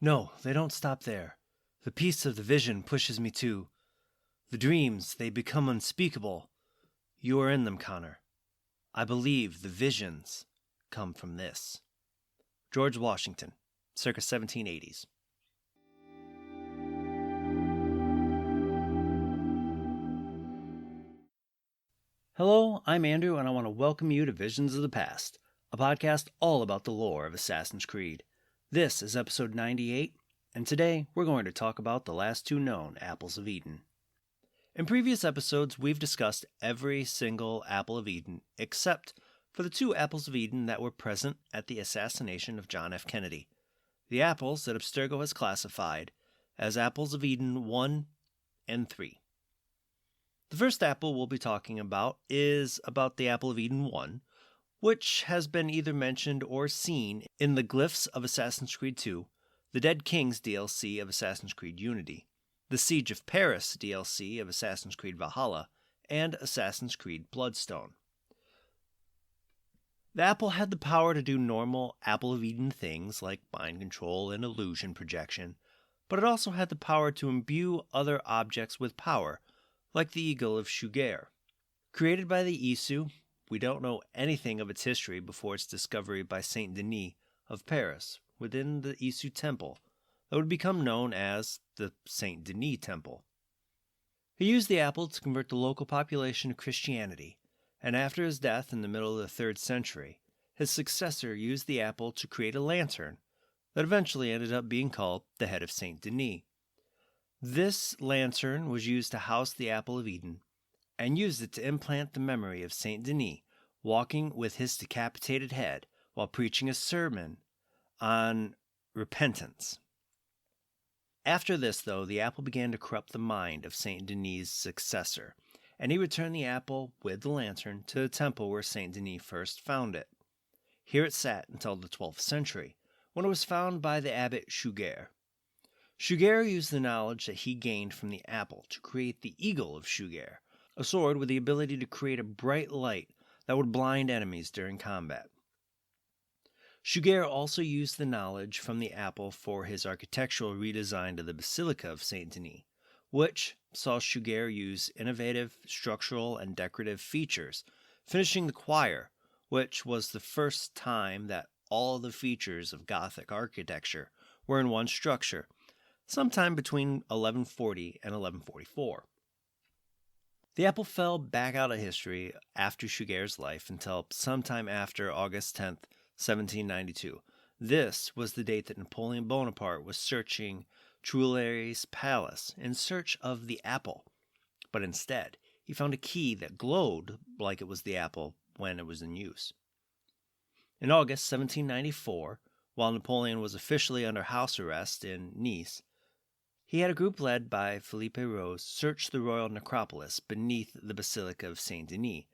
No, they don't stop there. The peace of the vision pushes me to. The dreams, they become unspeakable. You are in them, Connor. I believe the visions come from this. George Washington, circa 1780s. Hello, I'm Andrew, and I want to welcome you to Visions of the Past, a podcast all about the lore of Assassin's Creed. This is episode 98, and today we're going to talk about the last two known Apples of Eden. In previous episodes, we've discussed every single Apple of Eden except for the two Apples of Eden that were present at the assassination of John F. Kennedy, the apples that Abstergo has classified as Apples of Eden 1 and 3. The first apple we'll be talking about is about the Apple of Eden 1, which has been either mentioned or seen in the Glyphs of Assassin's Creed 2, the Dead Kings DLC of Assassin's Creed Unity, the Siege of Paris DLC of Assassin's Creed Valhalla, and Assassin's Creed Bloodstone. The apple had the power to do normal Apple of Eden things like mind control and illusion projection, but it also had the power to imbue other objects with power, like the Eagle of Shugair. Created by the Isu, we don't know anything of its history before its discovery by Saint Denis of Paris within the Isu temple that would become known as the Saint Denis Temple. He used the apple to convert the local population to Christianity, and after his death in the middle of the 3rd century, his successor used the apple to create a lantern that eventually ended up being called the Head of Saint Denis. This lantern was used to house the Apple of Eden, and used it to implant the memory of Saint Denis walking with his decapitated head while preaching a sermon on repentance. After this, though, the apple began to corrupt the mind of Saint Denis' successor, and he returned the apple with the lantern to the temple where Saint Denis first found it. Here it sat until the 12th century, when it was found by the abbot Shugair. Shugair used the knowledge that he gained from the apple to create the Eagle of Shugair, a sword with the ability to create a bright light that would blind enemies during combat. Shugair also used the knowledge from the apple for his architectural redesign of the Basilica of Saint Denis, which saw Shugair use innovative structural and decorative features, finishing the choir, which was the first time that all the features of Gothic architecture were in one structure, sometime between 1140 and 1144. The apple fell back out of history after Shugair's life until sometime after August 10th, 1792. This was the date that Napoleon Bonaparte was searching Tuileries Palace in search of the apple, but instead he found a key that glowed like it was the apple when it was in use. In August 1794, while Napoleon was officially under house arrest in Nice, he had a group led by Philippe Rose search the royal necropolis beneath the Basilica of Saint Denis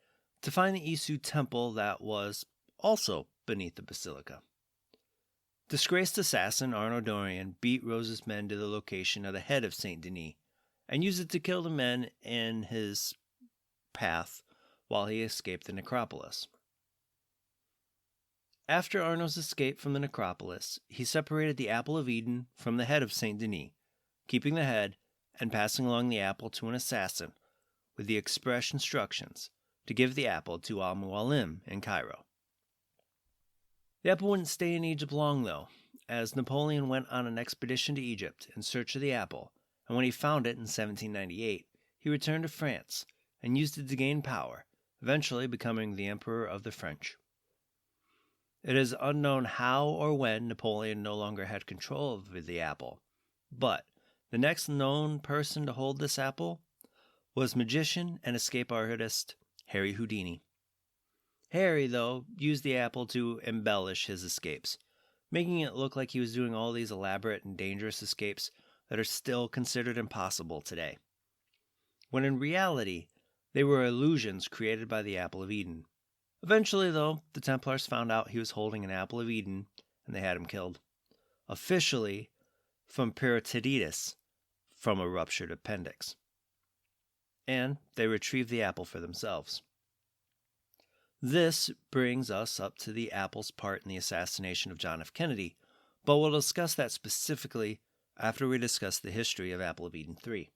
to find the Isu temple that was also beneath the basilica. Disgraced assassin Arnaud Dorian beat Rose's men to the location of the Head of Saint Denis and used it to kill the men in his path while he escaped the necropolis. After Arnaud's escape from the necropolis, he separated the Apple of Eden from the Head of Saint Denis, keeping the head and passing along the apple to an assassin with the express instructions to give the apple to Al-Mualim in Cairo. The apple wouldn't stay in Egypt long, though, as Napoleon went on an expedition to Egypt in search of the apple, and when he found it in 1798, he returned to France and used it to gain power, eventually becoming the Emperor of the French. It is unknown how or when Napoleon no longer had control of the apple, but the next known person to hold this apple was magician and escape artist Harry Houdini. Harry, though, used the apple to embellish his escapes, making it look like he was doing all these elaborate and dangerous escapes that are still considered impossible today, when in reality they were illusions created by the Apple of Eden. Eventually, though, the Templars found out he was holding an Apple of Eden, and they had him killed. Officially, from peritonitis, from a ruptured appendix. And they retrieved the apple for themselves. This brings us up to the apple's part in the assassination of John F. Kennedy, but we'll discuss that specifically after we discuss the history of Apple of Eden 3.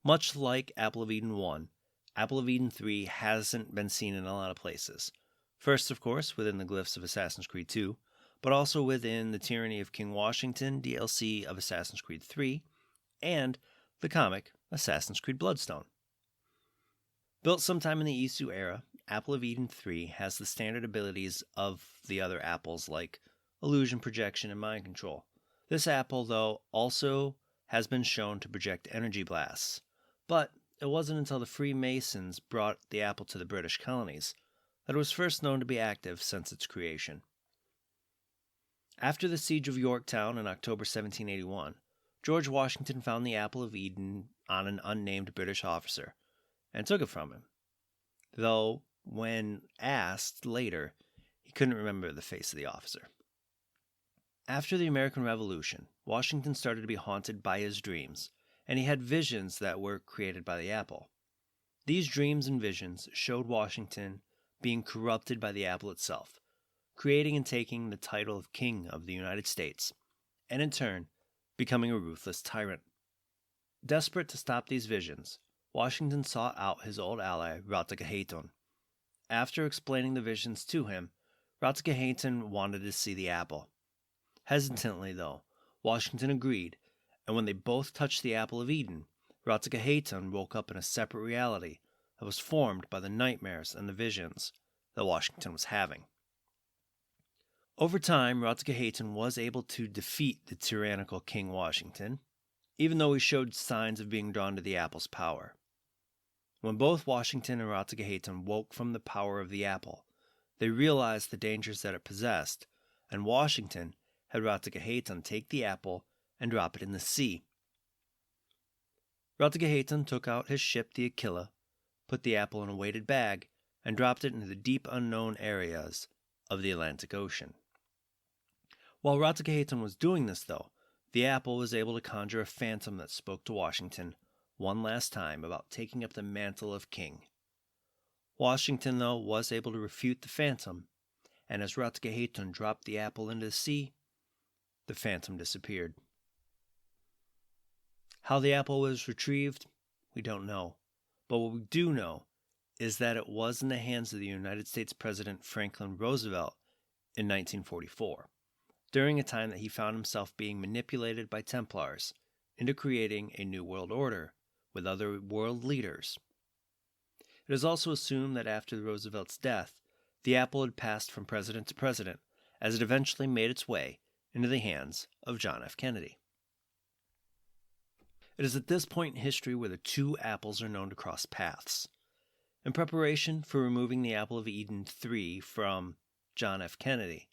Much like Apple of Eden 1, Apple of Eden 3 hasn't been seen in a lot of places. First, of course, within the glyphs of Assassin's Creed 2, but also within the Tyranny of King Washington DLC of Assassin's Creed 3, and the comic Assassin's Creed Bloodstone. Built sometime in the Isu era, Apple of Eden 3 has the standard abilities of the other apples like illusion projection and mind control. This apple, though, also has been shown to project energy blasts, but it wasn't until the Freemasons brought the apple to the British colonies that it was first known to be active since its creation. After the Siege of Yorktown in October 1781, George Washington found the Apple of Eden on an unnamed British officer and took it from him, though when asked later, he couldn't remember the face of the officer. After the American Revolution, Washington started to be haunted by his dreams, and he had visions that were created by the apple. These dreams and visions showed Washington being corrupted by the apple itself, creating and taking the title of King of the United States, and in turn, becoming a ruthless tyrant. Desperate to stop these visions, Washington sought out his old ally, Ratagahaton. After explaining the visions to him, Ratagahaton wanted to see the apple. Hesitantly, though, Washington agreed, and when they both touched the Apple of Eden, Ratagahaton woke up in a separate reality that was formed by the nightmares and the visions that Washington was having. Over time, Ratagahaton was able to defeat the tyrannical King Washington, even though he showed signs of being drawn to the apple's power. When both Washington and Ratagahaton woke from the power of the apple, they realized the dangers that it possessed, and Washington had Ratagahaton take the apple and drop it in the sea. Ratagahaton took out his ship, the Aquila, put the apple in a weighted bag, and dropped it into the deep unknown areas of the Atlantic Ocean. While Ratagahaton was doing this, though, the apple was able to conjure a phantom that spoke to Washington one last time about taking up the mantle of king. Washington, though, was able to refute the phantom, and as Ratagahaton dropped the apple into the sea, the phantom disappeared. How the apple was retrieved, we don't know, but what we do know is that it was in the hands of the United States President Franklin Roosevelt in 1944, during a time that he found himself being manipulated by Templars into creating a new world order with other world leaders. It is also assumed that after Roosevelt's death, the apple had passed from president to president as it eventually made its way into the hands of John F. Kennedy. It is at this point in history where the two apples are known to cross paths. In preparation for removing the Apple of Eden 3 from John F. Kennedy,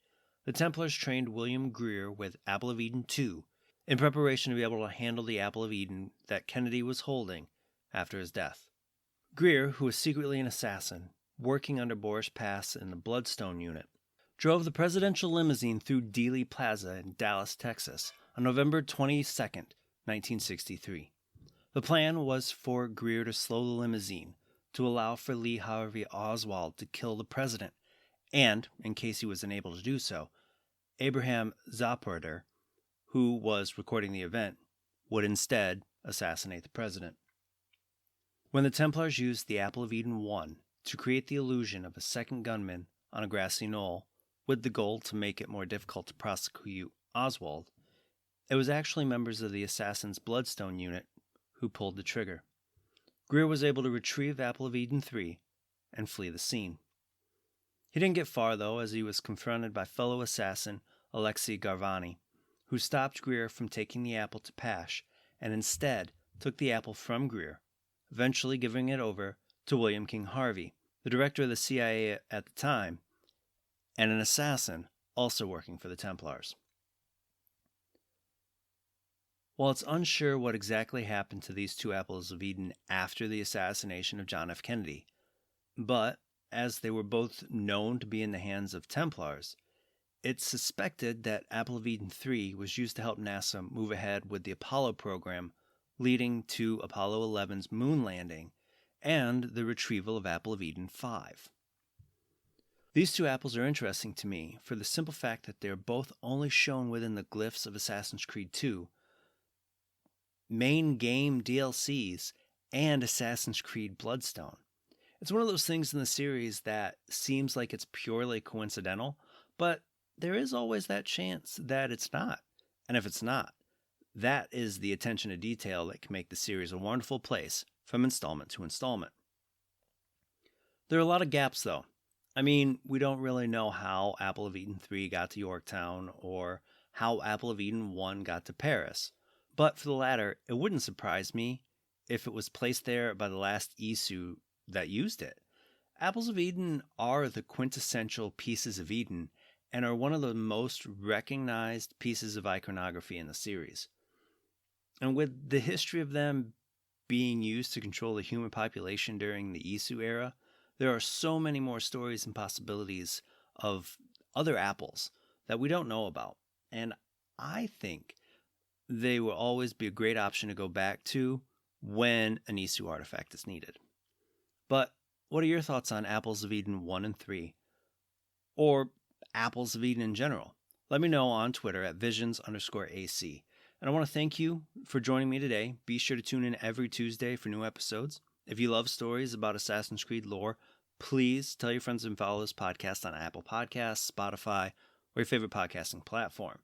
the Templars trained William Greer with Apple of Eden 2 in preparation to be able to handle the Apple of Eden that Kennedy was holding after his death. Greer, who was secretly an assassin, working under Boris Pass in the Bloodstone unit, drove the presidential limousine through Dealey Plaza in Dallas, Texas, on November 22, 1963. The plan was for Greer to slow the limousine to allow for Lee Harvey Oswald to kill the president, and, in case he was unable to do so, Abraham Zapruder, who was recording the event, would instead assassinate the president. When the Templars used the Apple of Eden 1 to create the illusion of a second gunman on a grassy knoll, with the goal to make it more difficult to prosecute Oswald, it was actually members of the Assassin's Bloodstone unit who pulled the trigger. Greer was able to retrieve Apple of Eden 3 and flee the scene. He didn't get far, though, as he was confronted by fellow assassin Alexei Garvani, who stopped Greer from taking the apple to Pash and instead took the apple from Greer, eventually giving it over to William King Harvey, the director of the CIA at the time, and an assassin also working for the Templars. While it's unsure what exactly happened to these two apples of Eden after the assassination of John F. Kennedy, but as they were both known to be in the hands of Templars, it's suspected that Apple of Eden 3 was used to help NASA move ahead with the Apollo program, leading to Apollo 11's moon landing and the retrieval of Apple of Eden 5. These two apples are interesting to me for the simple fact that they're both only shown within the glyphs of Assassin's Creed 2, main game DLCs, and Assassin's Creed Bloodstone. It's one of those things in the series that seems like it's purely coincidental, but there is always that chance that it's not. And if it's not, that is the attention to detail that can make the series a wonderful place from installment to installment. There are a lot of gaps, though. I mean, we don't really know how Apple of Eden 3 got to Yorktown or how Apple of Eden 1 got to Paris. But for the latter, it wouldn't surprise me if it was placed there by the last Isu that used it. Apples of Eden are the quintessential pieces of Eden and are one of the most recognized pieces of iconography in the series. And with the history of them being used to control the human population during the Isu era, there are so many more stories and possibilities of other apples that we don't know about. And I think they will always be a great option to go back to when an Isu artifact is needed. But what are your thoughts on Apples of Eden 1 and 3? Or Apples of Eden in general? Let me know on Twitter at visions_AC. And I want to thank you for joining me today. Be sure to tune in every Tuesday for new episodes. If you love stories about Assassin's Creed lore, please tell your friends and follow this podcast on Apple Podcasts, Spotify, or your favorite podcasting platform.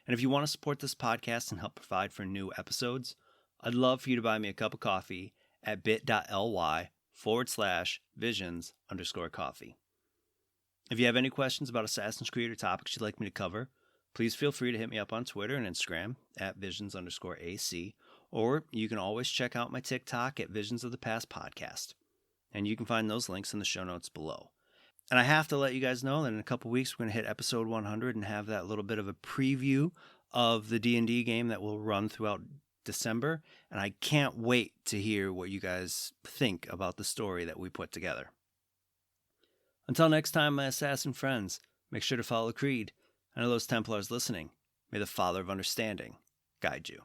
And if you want to support this podcast and help provide for new episodes, I'd love for you to buy me a cup of coffee at bit.ly/visions_coffee. If you have any questions about Assassin's Creed or topics you'd like me to cover, please feel free to hit me up on Twitter and Instagram at visions_AC, or you can always check out my TikTok at Visions of the Past Podcast. And you can find those links in the show notes below. And I have to let you guys know that in a couple weeks we're going to hit episode 100 and have that little bit of a preview of the D&D game that will run throughout December. And I can't wait to hear what you guys think about the story that we put together. Until next time, my assassin friends, make sure to follow Creed. I know those Templars listening. May the Father of Understanding guide you.